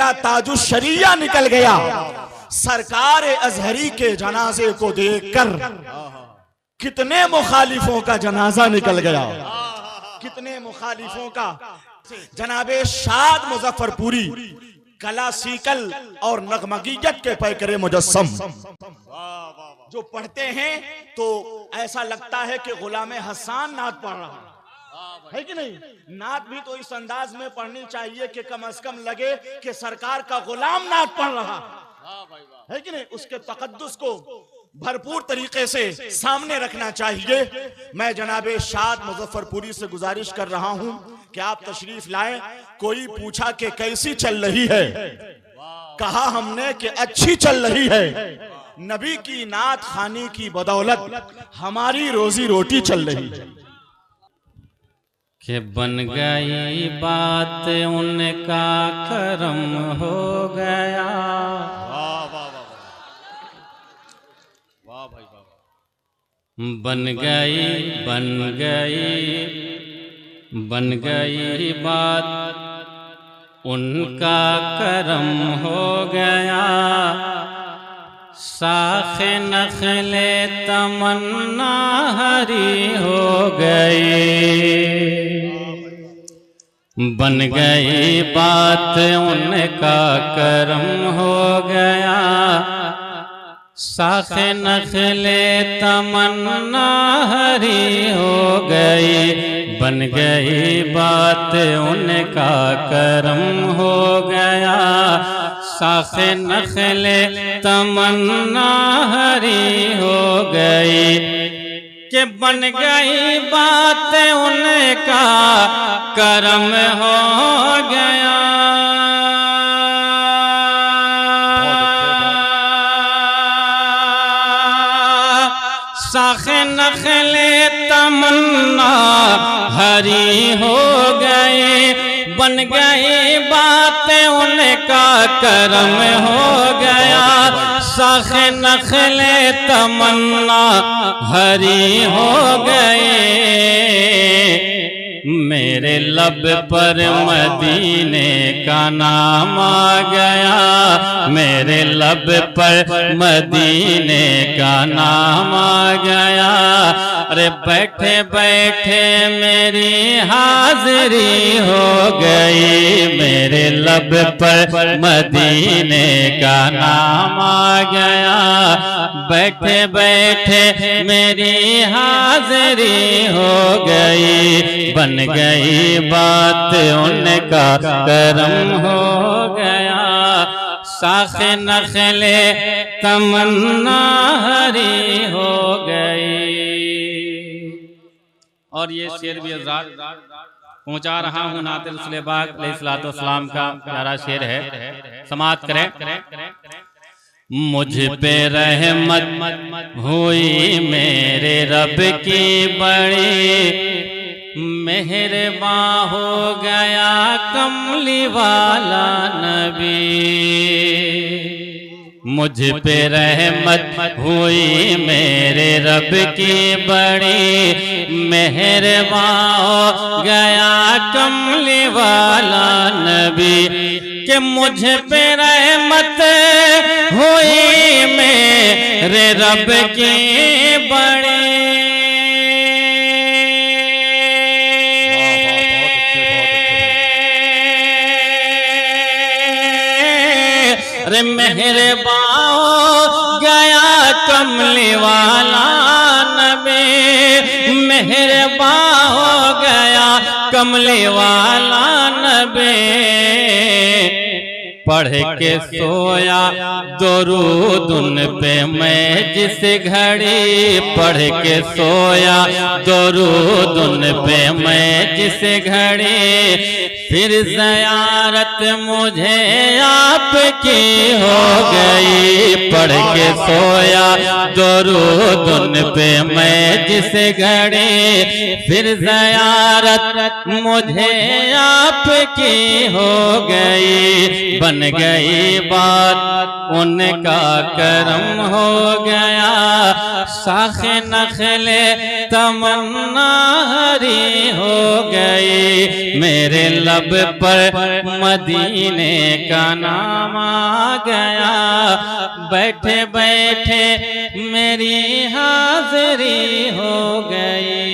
मेरा ताजुश शरिया निकल गया। सरकार अजहरी के जनाजे को देखकर कितने मुखालिफों का जनाजा निकल गया, कितने मुखालिफों का। जनाबे शाद मुजफ्फरपुरी कला सीकल और नगमगीयत के पैकरे मुजस्सम जो पढ़ते हैं तो ऐसा लगता है कि गुलामे हसन नात पढ़ रहा है कि नहीं। नात भी तो इस अंदाज में पढ़नी चाहिए कि कम से कम लगे कि सरकार का गुलाम नात पढ़ रहा है कि नहीं। उसके तकद्दुस को भरपूर तरीके से सामने रखना चाहिए। मैं जनाबे शाद मुजफ्फरपुरी से गुजारिश कर रहा हूं कि आप तशरीफ लाएं। कोई पूछा कि कैसी चल रही है, कहा हमने कि अच्छी चल रही है। नबी की नात खानी की बदौलत हमारी रोजी रोटी चल रही है। कि बन गई बात उनका करम हो गया। बन गई बात उनका करम हो गया। साखे नखले तमन्ना हरी हो गई। बन गई बात उनका करम हो गया। साखे नखले तमन्ना हरी हो गई। बन गई बात उनका करम हो गया। साखे नखले तमन्ना हरी हो गई। कि बन गई बात उनका करम हो गया। साखे नखले तमन्ना हरी हो गई। बन गई बात उनका करम हो गया। साखे नखले तमन्ना हरी हो गई। मेरे लब पर मदीने का नाम आ गया। मेरे लब पर मदीने का नाम आ गया। अरे बैठे बैठे मेरी हाजिरी हो गई। मेरे लब पर मदीने का नाम आ गया। बैठे बैठे मेरी हाजिरी हो गई। बन गई बात उनका करम हो गया। साखे नखले तमन्ना हरी हो गई। और ये शेर भी पहुंचा रहा हूँ। नात रसूल पाक अलैहिस्सलाम का प्यारा शेर है, समाअत करें। मुझ पे रहमत हुई मेरे रब की बड़ी। मेहरबान हो गया कमली वाला नबी। मुझ पे रहमत हुई मेरे रब की बड़ी। मेहरबान हो गया कमली वाला नबी। कि मुझ पे रहमत हुई मेरे रब की बड़ी। अरे मेहरबान गया कमली वाला नबी। मेहरबान हो गया कमली वाला नबी। पढ़ के सोया दरूद उन पे मैं जिस घड़ी। पढ़ के सोया दरूद उन पे मैं जिस घड़ी। फिर ज़ियारत मुझे आपकी हो गई। पढ़ के सोया दरूद उन पे मैं जिस घड़ी। फिर ज़ियारत मुझे आपकी हो गई। बन गई बात उनका करम हो गया। साखे नखले तमन्ना हरी हो गई। मेरे लब लब पर मदीने का नाम आ गया, बैठे बैठे मेरी हाज़िरी हो गई।